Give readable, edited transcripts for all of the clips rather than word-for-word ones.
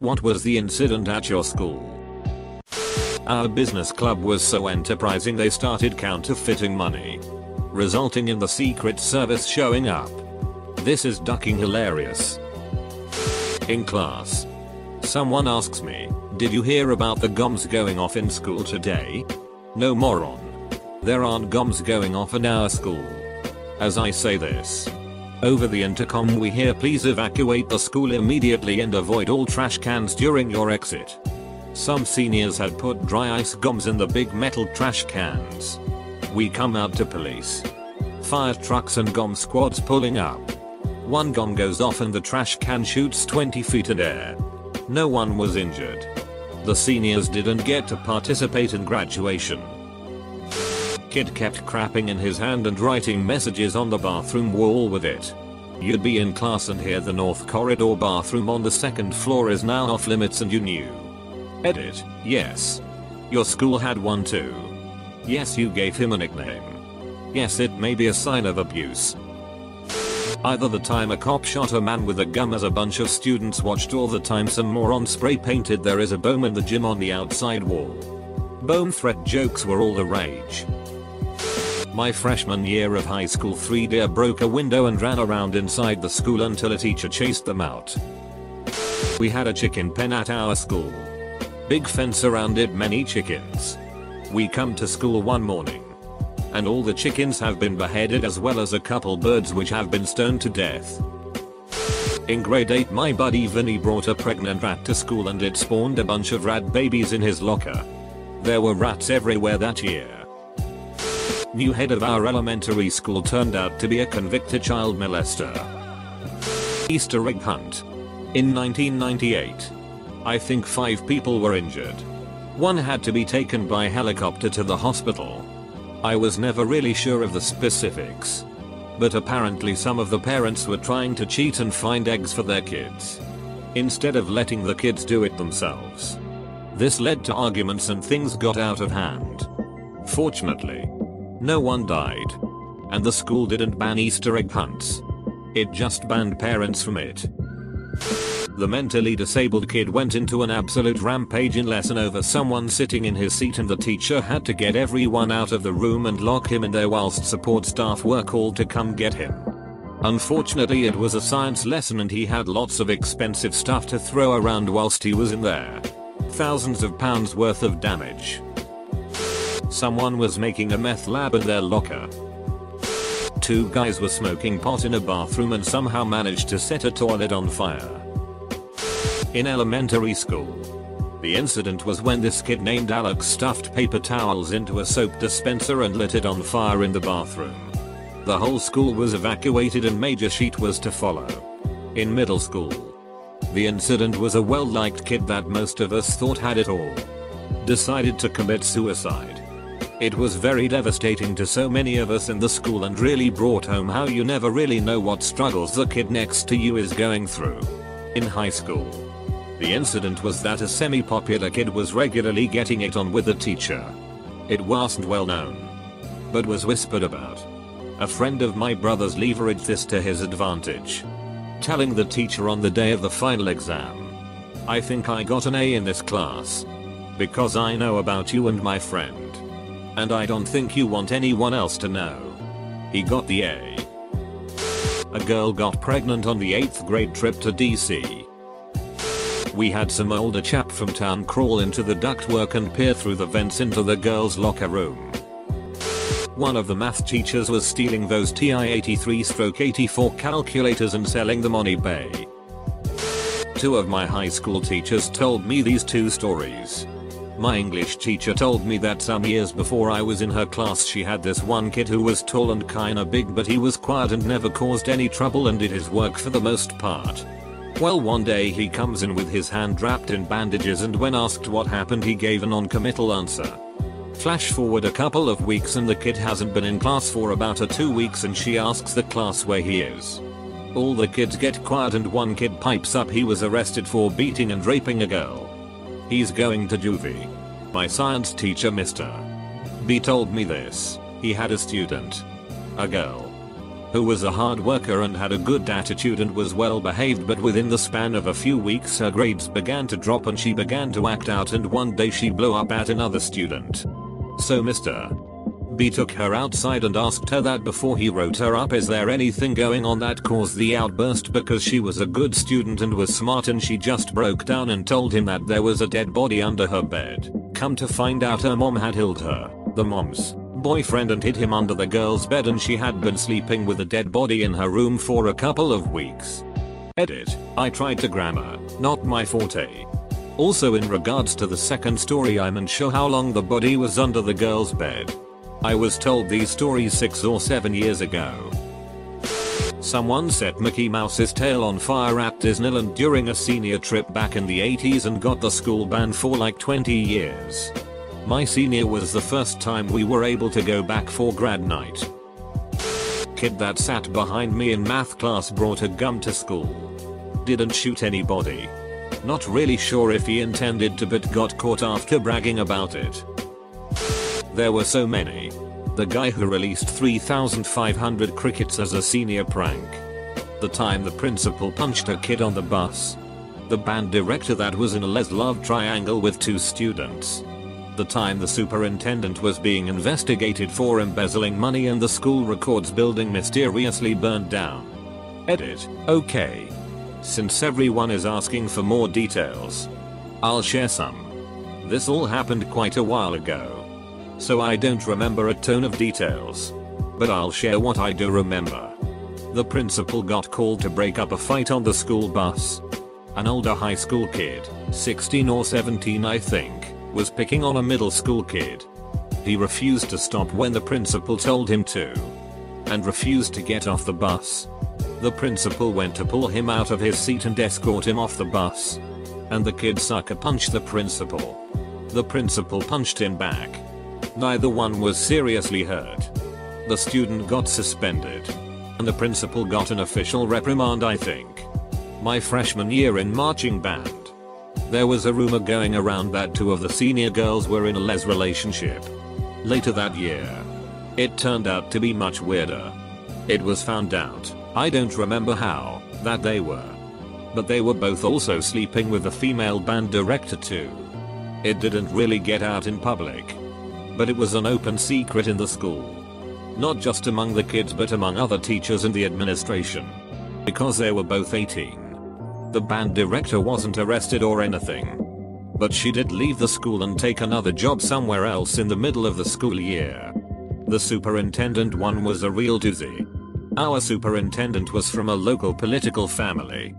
What was the incident at your school? Our business club was so enterprising they started counterfeiting money, resulting in the Secret Service showing up. This is ducking hilarious. In class, someone asks me, "Did you hear about the bombs going off in school today?" No, moron. There aren't bombs going off in our school. As I say this, over the intercom we hear, "Please evacuate the school immediately and avoid all trash cans during your exit." Some seniors had put dry ice bombs in the big metal trash cans. We come out to police, fire trucks and bomb squads pulling up. One bomb goes off and the trash can shoots 20 feet in air. No one was injured. The seniors didn't get to participate in graduation. Kid kept crapping in his hand and writing messages on the bathroom wall with it. You'd be in class and hear, "The North Corridor bathroom on the second floor is now off limits," and you knew. Edit. Yes. Your school had one too. Yes, you gave him a nickname. Yes, it may be a sign of abuse. Either the time a cop shot a man with a gun as a bunch of students watched, or the time some moron spray painted "There is a bomb in the gym" on the outside wall. Bomb threat jokes were all the rage. My freshman year of high school, 3 deer broke a window and ran around inside the school until a teacher chased them out. We had a chicken pen at our school. Big fence around it, many chickens. We come to school one morning, and all the chickens have been beheaded, as well as a couple birds which have been stoned to death. In grade 8 my buddy Vinny brought a pregnant rat to school and it spawned a bunch of rat babies in his locker. There were rats everywhere that year. New head of our elementary school turned out to be a convicted child molester. Easter egg hunt. In 1998, I think 5 people were injured. One had to be taken by helicopter to the hospital. I was never really sure of the specifics, but apparently some of the parents were trying to cheat and find eggs for their kids, instead of letting the kids do it themselves. This led to arguments and things got out of hand. Fortunately, no one died, and the school didn't ban Easter egg hunts. It just banned parents from it. The mentally disabled kid went into an absolute rampage in lesson over someone sitting in his seat, and the teacher had to get everyone out of the room and lock him in there whilst support staff were called to come get him. Unfortunately, it was a science lesson and he had lots of expensive stuff to throw around whilst he was in there. Thousands of pounds worth of damage. Someone was making a meth lab in their locker. 2 guys were smoking pot in a bathroom and somehow managed to set a toilet on fire. In elementary school, the incident was when this kid named Alex stuffed paper towels into a soap dispenser and lit it on fire in the bathroom. The whole school was evacuated and major sheet was to follow. In middle school, the incident was a well-liked kid that most of us thought had it all decided to commit suicide. It was very devastating to so many of us in the school and really brought home how you never really know what struggles the kid next to you is going through. In high school, the incident was that a semi-popular kid was regularly getting it on with a teacher. It wasn't well known, but was whispered about. A friend of my brother's leveraged this to his advantage, telling the teacher on the day of the final exam, "I think I got an A in this class because I know about you and my friend. And I don't think you want anyone else to know." He got the A. A girl got pregnant on the 8th grade trip to DC. We had some older chap from town crawl into the ductwork and peer through the vents into the girl's locker room. One of the math teachers was stealing those TI-83/84 calculators and selling them on eBay. 2 of my high school teachers told me these 2 stories. My English teacher told me that some years before I was in her class she had this one kid who was tall and kinda big, but he was quiet and never caused any trouble and did his work for the most part. Well, one day he comes in with his hand wrapped in bandages, and when asked what happened he gave a non-committal answer. Flash forward a couple of weeks and the kid hasn't been in class for about 2 weeks, and she asks the class where he is. All the kids get quiet and one kid pipes up he was arrested for beating and raping a girl. He's going to juvie. My science teacher Mr. B told me this. He had a student, a girl, who was a hard worker and had a good attitude and was well behaved, but within the span of a few weeks her grades began to drop and she began to act out, and one day she blew up at another student. So Mr. B took her outside and asked her that before he wrote her up, is there anything going on that caused the outburst, because she was a good student and was smart, and she just broke down and told him that there was a dead body under her bed. Come to find out her mom had killed her, the mom's boyfriend, and hid him under the girl's bed, and she had been sleeping with a dead body in her room for a couple of weeks. Edit. I tried to grammar, not my forte. Also, in regards to the second story, I'm unsure how long the body was under the girl's bed. I was told these stories 6 or 7 years ago. Someone set Mickey Mouse's tail on fire at Disneyland during a senior trip back in the 80s and got the school banned for like 20 years. My senior was the first time we were able to go back for grad night. Kid that sat behind me in math class brought a gun to school. Didn't shoot anybody. Not really sure if he intended to, but got caught after bragging about it. There were so many. The guy who released 3,500 crickets as a senior prank. The time the principal punched a kid on the bus. The band director that was in a les love triangle with 2 students. The time the superintendent was being investigated for embezzling money and the school records building mysteriously burned down. Edit. Okay. Since everyone is asking for more details, I'll share some. This all happened quite a while ago, so I don't remember a ton of details. But I'll share what I do remember. The principal got called to break up a fight on the school bus. An older high school kid, 16 or 17 I think, was picking on a middle school kid. He refused to stop when the principal told him to, and refused to get off the bus. The principal went to pull him out of his seat and escort him off the bus. And the kid sucker punched the principal. The principal punched him back. Neither one was seriously hurt. The student got suspended. And the principal got an official reprimand, I think. My freshman year in marching band, there was a rumor going around that 2 of the senior girls were in a les relationship. Later that year, it turned out to be much weirder. It was found out, I don't remember how, that they were. But they were both also sleeping with the female band director too. It didn't really get out in public, but it was an open secret in the school. Not just among the kids but among other teachers and the administration. Because they were both 18. The band director wasn't arrested or anything. But she did leave the school and take another job somewhere else in the middle of the school year. The superintendent one was a real doozy. Our superintendent was from a local political family.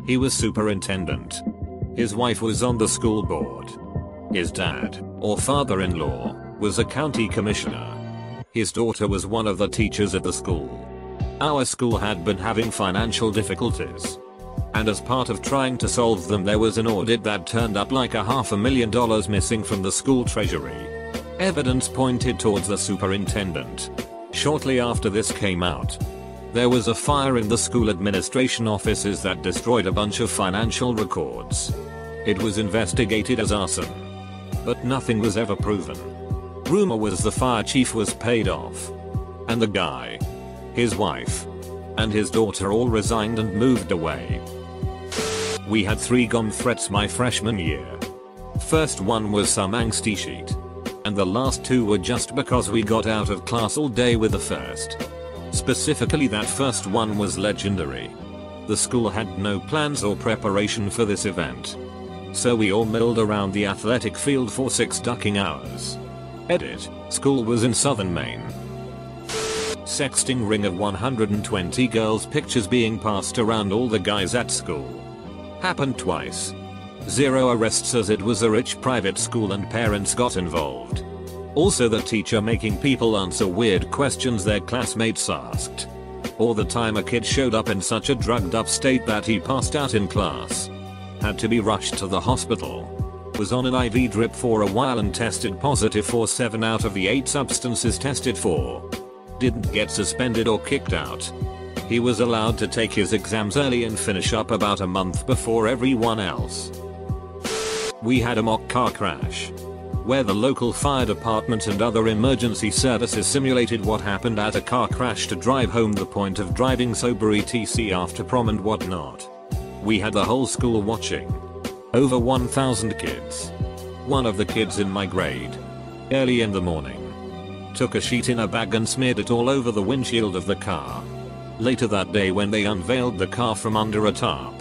He was superintendent. His wife was on the school board. His dad, or father-in-law, was a county commissioner. His daughter was one of the teachers at the school. Our school had been having financial difficulties. And as part of trying to solve them, there was an audit that turned up like $500,000 missing from the school treasury. Evidence pointed towards the superintendent. Shortly after this came out, there was a fire in the school administration offices that destroyed a bunch of financial records. It was investigated as arson, but nothing was ever proven. Rumor was the fire chief was paid off, and the guy, his wife, and his daughter all resigned and moved away. We had 3 gun threats my freshman year. First one was some angsty sheet, and the last 2 were just because we got out of class all day with the first. Specifically, that first one was legendary. The school had no plans or preparation for this event, so we all milled around the athletic field for 6 ducking hours. Edit. School was in southern Maine. Sexting ring of 120 girls, pictures being passed around all the guys at school. Happened twice. 0 arrests as it was a rich private school and parents got involved. Also the teacher making people answer weird questions their classmates asked. Or the time a kid showed up in such a drugged up state that he passed out in class. Had to be rushed to the hospital. Was on an IV drip for a while and tested positive for 7 out of the 8 substances tested for. Didn't get suspended or kicked out. He was allowed to take his exams early and finish up about a month before everyone else. We had a mock car crash. where the local fire department and other emergency services simulated what happened at a car crash to drive home the point of driving sober etc after prom and whatnot. We had the whole school watching. Over 1,000 kids. One of the kids in my grade, early in the morning, took a sheet in a bag and smeared it all over the windshield of the car. Later that day when they unveiled the car from under a tarp,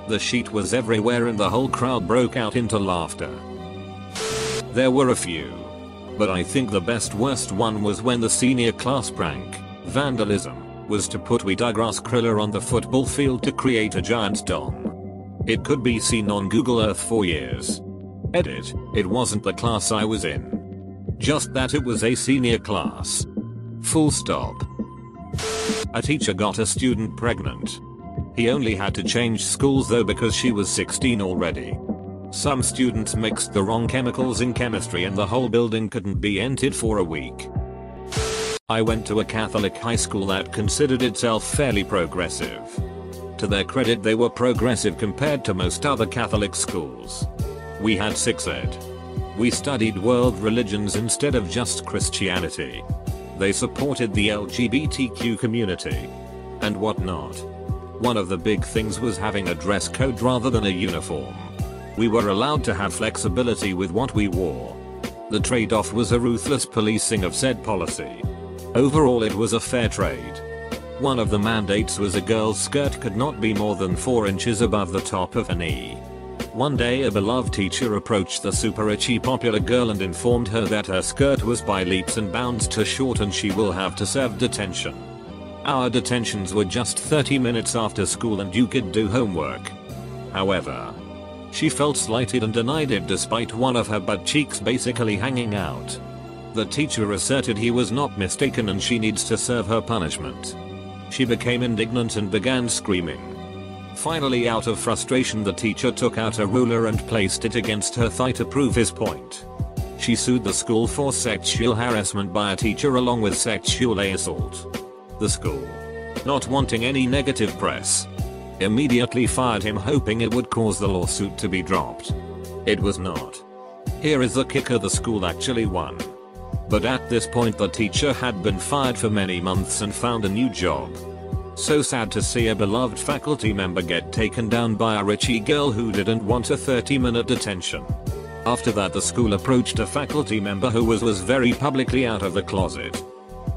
the sheet was everywhere and the whole crowd broke out into laughter. There were a few, but I think the worst one was when the senior class prank, vandalism, was to put We Dug Kriller on the football field to create a giant dong. It could be seen on Google Earth for years. Edit, it wasn't the class I was in. Just that it was a senior class. Full stop. A teacher got a student pregnant. He only had to change schools though because she was 16 already. Some students mixed the wrong chemicals in chemistry and the whole building couldn't be entered for a week. I went to a Catholic high school that considered itself fairly progressive. To their credit, they were progressive compared to most other Catholic schools. We had sex ed. We studied world religions instead of just Christianity. They supported the LGBTQ community and whatnot. One of the big things was having a dress code rather than a uniform. We were allowed to have flexibility with what we wore. The trade-off was a ruthless policing of said policy. Overall, it was a fair trade. One of the mandates was a girl's skirt could not be more than 4 inches above the top of her knee. One day a beloved teacher approached the super itchy popular girl and informed her that her skirt was by leaps and bounds too short and she will have to serve detention. Our detentions were just 30 minutes after school and you could do homework. However, she felt slighted and denied it despite one of her butt cheeks basically hanging out. The teacher asserted he was not mistaken and she needs to serve her punishment. She became indignant and began screaming. Finally, out of frustration, the teacher took out a ruler and placed it against her thigh to prove his point. She sued the school for sexual harassment by a teacher along with sexual assault. The school, not wanting any negative press, immediately fired him, hoping it would cause the lawsuit to be dropped. It was not. Here is the kicker: the school actually won. But at this point the teacher had been fired for many months and found a new job. So sad to see a beloved faculty member get taken down by a richie girl who didn't want a 30-minute detention. After that, the school approached a faculty member who was very publicly out of the closet,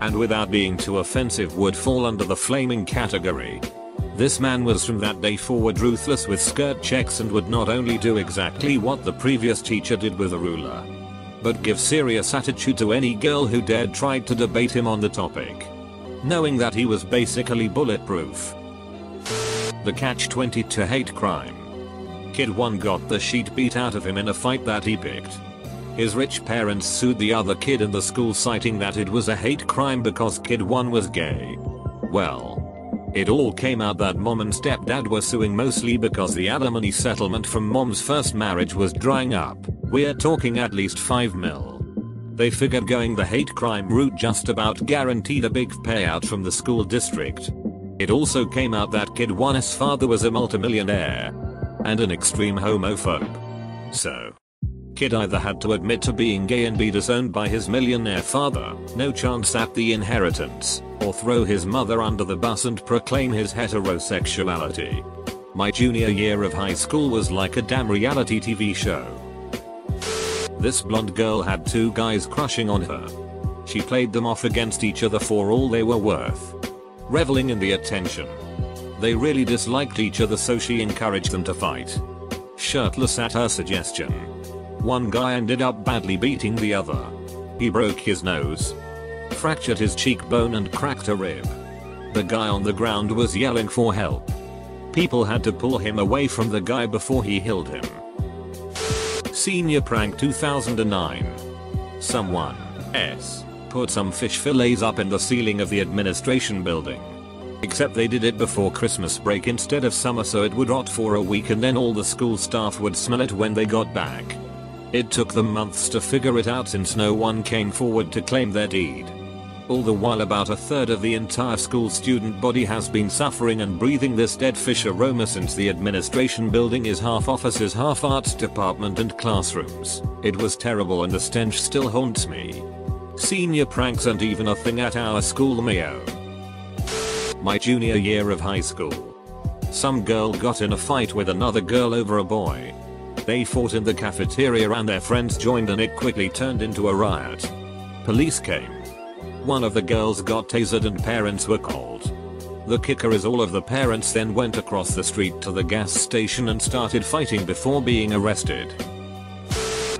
and without being too offensive would fall under the flaming category. This man was from that day forward ruthless with skirt checks and would not only do exactly what the previous teacher did with a ruler, but give serious attitude to any girl who dared try to debate him on the topic, knowing that he was basically bulletproof. The catch-22 to hate crime. Kid 1 got the shit beat out of him in a fight that he picked. His rich parents sued the other kid in the school, citing that it was a hate crime because Kid 1 was gay. Well, it all came out that mom and stepdad were suing mostly because the alimony settlement from mom's first marriage was drying up. We're talking at least 5 mil. They figured going the hate crime route just about guaranteed a big payout from the school district. It also came out that Kid 1's father was a multimillionaire and an extreme homophobe. So, Kid either had to admit to being gay and be disowned by his millionaire father, no chance at the inheritance, or throw his mother under the bus and proclaim his heterosexuality. My junior year of high school was like a damn reality TV show. This blonde girl had 2 guys crushing on her. She played them off against each other for all they were worth, reveling in the attention. They really disliked each other, so she encouraged them to fight, shirtless at her suggestion. One guy ended up badly beating the other. He broke his nose, fractured his cheekbone and cracked a rib. The guy on the ground was yelling for help. People had to pull him away from the guy before he healed him. Senior prank 2009. Someone put some fish fillets up in the ceiling of the administration building. Except they did it before Christmas break instead of summer, so it would rot for a week and then all the school staff would smell it when they got back. It took them months to figure it out since no one came forward to claim their deed. All the while about a third of the entire school student body has been suffering and breathing this dead fish aroma since the administration building is half offices, half arts department and classrooms. It was terrible and the stench still haunts me. Senior pranks and even a thing at our school Mio. My junior year of high school. Some girl got in a fight with another girl over a boy. They fought in the cafeteria and their friends joined and it quickly turned into a riot. Police came. One of the girls got tasered and parents were called. The kicker is all of the parents then went across the street to the gas station and started fighting before being arrested.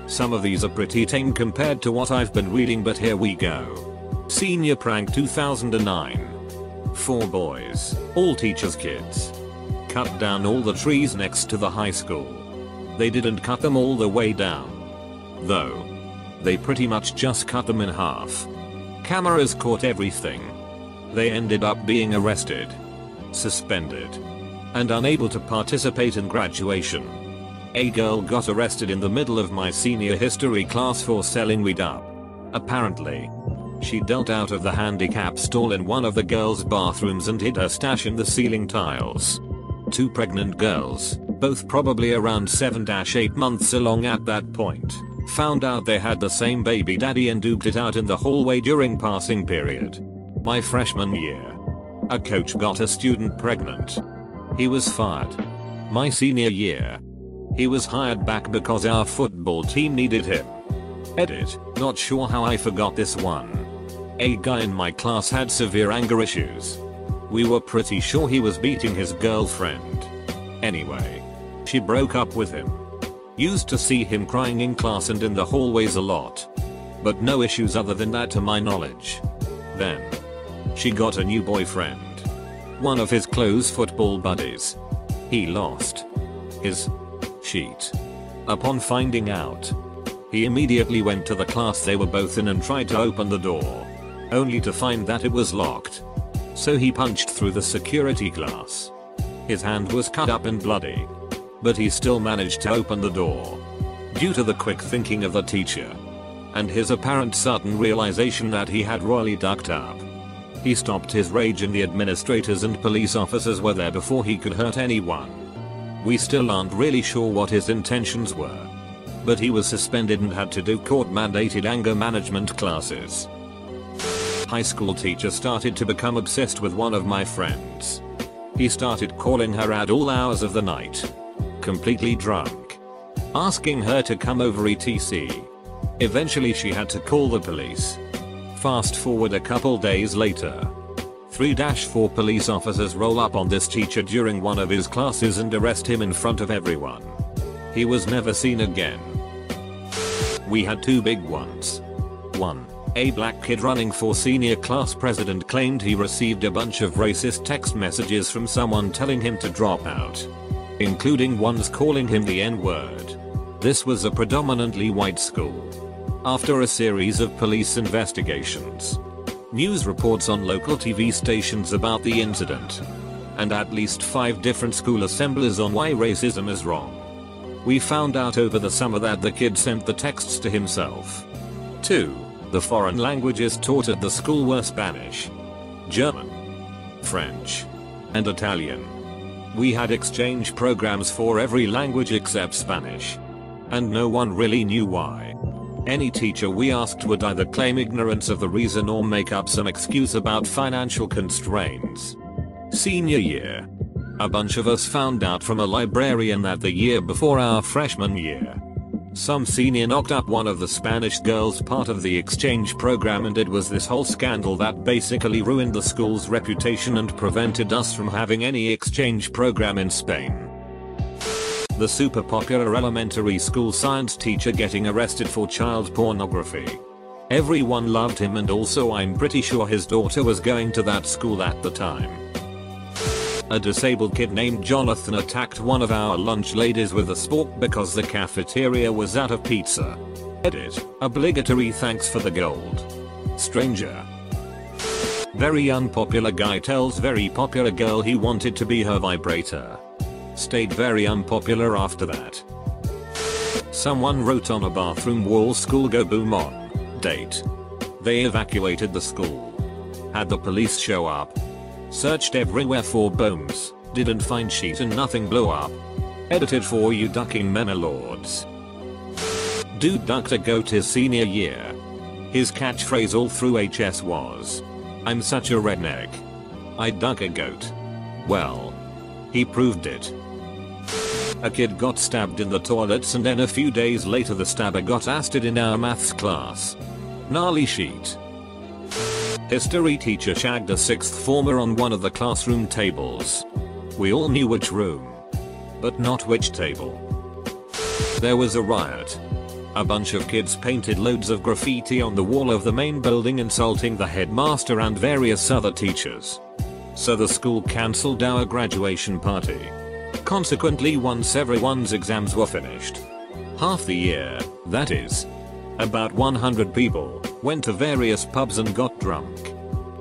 Some of these are pretty tame compared to what I've been reading, but here we go. Senior prank 2009. 4 boys, all teachers' kids, cut down all the trees next to the high school. They didn't cut them all the way down, though. They pretty much just cut them in half. Cameras caught everything. They ended up being arrested, suspended, and unable to participate in graduation. A girl got arrested in the middle of my senior history class for selling weed up. Apparently, she dealt out of the handicap stall in one of the girls' bathrooms and hid her stash in the ceiling tiles. 2 pregnant girls, both probably around 7-8 months along at that point, found out they had the same baby daddy and duped it out in the hallway during passing period. My freshman year, a coach got a student pregnant. He was fired. My senior year, he was hired back because our football team needed him. Edit, not sure how I forgot this one. A guy in my class had severe anger issues. We were pretty sure he was beating his girlfriend. Anyway, she broke up with him. Used to see him crying in class and in the hallways a lot. But no issues other than that to my knowledge. Then, she got a new boyfriend. One of his close football buddies. He lost his sheet. Upon finding out, he immediately went to the class they were both in and tried to open the door, only to find that it was locked. So he punched through the security glass. His hand was cut up and bloody, but he still managed to open the door. Due to the quick thinking of the teacher, and his apparent sudden realization that he had royally ducked up, he stopped his rage and the administrators and police officers were there before he could hurt anyone. We still aren't really sure what his intentions were, but he was suspended and had to do court-mandated anger management classes. High school teacher started to become obsessed with one of my friends. He started calling her at all hours of the night, completely drunk, asking her to come over etc. Eventually she had to call the police. Fast forward a couple days later, 3-4 police officers roll up on this teacher during one of his classes and arrest him in front of everyone. He was never seen again. We had 2 big ones. 1. A black kid running for senior class president claimed he received a bunch of racist text messages from someone telling him to drop out, including ones calling him the N-word. This was a predominantly white school. After a series of police investigations, news reports on local TV stations about the incident, and at least 5 different school assemblies on why racism is wrong, we found out over the summer that the kid sent the texts to himself. 2. The foreign languages taught at the school were Spanish, German, French, and Italian. We had exchange programs for every language except Spanish, and no one really knew why. Any teacher we asked would either claim ignorance of the reason or make up some excuse about financial constraints. Senior year, a bunch of us found out from a librarian that the year before our freshman year, some senior knocked up one of the Spanish girls part of the exchange program, and it was this whole scandal that basically ruined the school's reputation and prevented us from having any exchange program in Spain. The super popular elementary school science teacher getting arrested for child pornography. Everyone loved him, and also I'm pretty sure his daughter was going to that school at the time. A disabled kid named Jonathan attacked one of our lunch ladies with a spork because the cafeteria was out of pizza. Edit, obligatory thanks for the gold. Stranger. Very unpopular guy tells very popular girl he wanted to be her vibrator. Stayed very unpopular after that. Someone wrote on a bathroom wall "School go boom on" date. They evacuated the school. Had the police show up. Searched everywhere for bombs, didn't find shit and nothing blew up. Edited for you ducking meme lords. Dude ducked a goat his senior year. His catchphrase all through HS was, "I'm such a redneck. I duck a goat." Well, he proved it. A kid got stabbed in the toilets and then a few days later the stabber got asted in our maths class. Gnarly sheet. History teacher shagged a 6th former on one of the classroom tables. We all knew which room, but not which table. There was a riot. A bunch of kids painted loads of graffiti on the wall of the main building insulting the headmaster and various other teachers. So the school cancelled our graduation party. Consequently, once everyone's exams were finished, half the year, that is, about 100 people, went to various pubs and got drunk.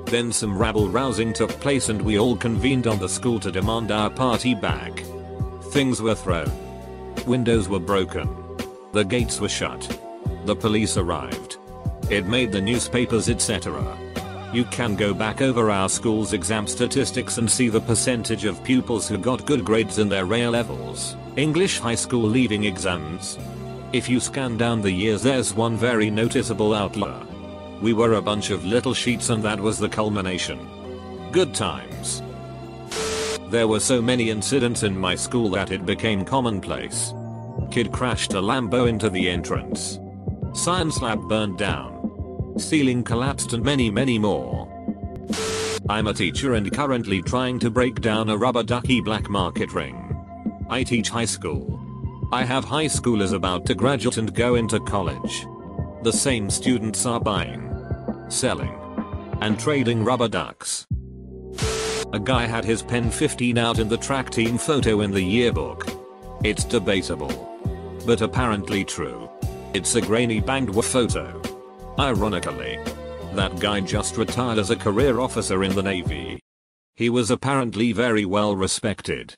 Then some rabble-rousing took place and we all convened on the school to demand our party back. Things were thrown. Windows were broken. The gates were shut. The police arrived. It made the newspapers, etc. You can go back over our school's exam statistics and see the percentage of pupils who got good grades in their A levels, English high school leaving exams. If you scan down the years, there's one very noticeable outlier. We were a bunch of little sheets and that was the culmination. Good times. There were so many incidents in my school that it became commonplace. Kid crashed a Lambo into the entrance. Science lab burned down. Ceiling collapsed and many more. I'm a teacher and currently trying to break down a rubber ducky black market ring. I teach high school. I have high schoolers about to graduate and go into college. The same students are buying, selling, and trading rubber ducks. A guy had his pen 15 out in the track team photo in the yearbook. It's debatable, but apparently true. It's a grainy Bangor photo. Ironically, that guy just retired as a career officer in the Navy. He was apparently very well respected.